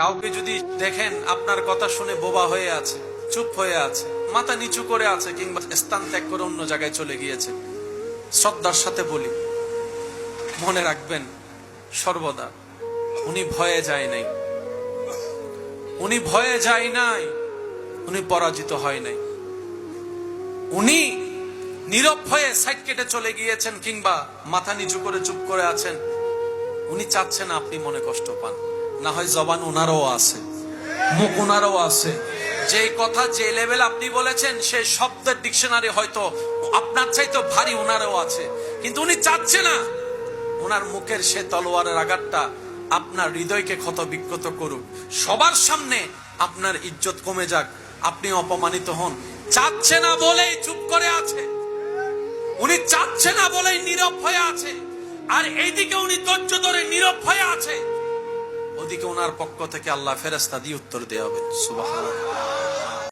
কাউকে যদি দেখেন আপনার কথা শুনে বোবা হয়ে আছে, চুপ হয়ে আছে, মাথা নিচু করে আছে, কিংবা স্থান ত্যাগ করে অন্য জায়গায় চলে গিয়েছে, শ্রদ্ধার সাথে বলি, মনে রাখবেন সর্বদা উনি ভয়ে যায় নাই, উনি ভয়ে যায় নাই, উনি পরাজিত হয় নাই। উনি নীরব হয়ে সাইড কেটে চলে গিয়েছেন কিংবা মাথা নিচু করে চুপ করে আছেন। উনি চাচ্ছেন আপনি মনে কষ্ট পান। না হয় জবান ওনারও আছে, মুখ ওনারও আছে, যে কথা যে লেভেল আপনি বলেছেন সেই শব্দের ডিকশনারি হয়তো আপনার চাইতে ভারী ওনারও আছে, কিন্তু উনি চাচ্ছে না ওনার মুখের সে তলোয়ারের আঘাতটা আপনার হৃদয়কে ক্ষত বিক্ষত করুক, সবার সামনে আপনার ইজ্জত কমে যাক, আপনি অপমানিত হন। চাচ্ছে না বলেই চুপ করে আছে, উনি চাচ্ছে না বলেই নীরব হয়ে আছে। আর এইদিকে উনি ধৈর্য ধরে নীরব হয়ে আছে, ওদিকে ওনার পক্ষ থেকে আল্লাহ ফেরেশতা দিয়ে উত্তর দেয়া হবে। সুবহানাল্লাহ।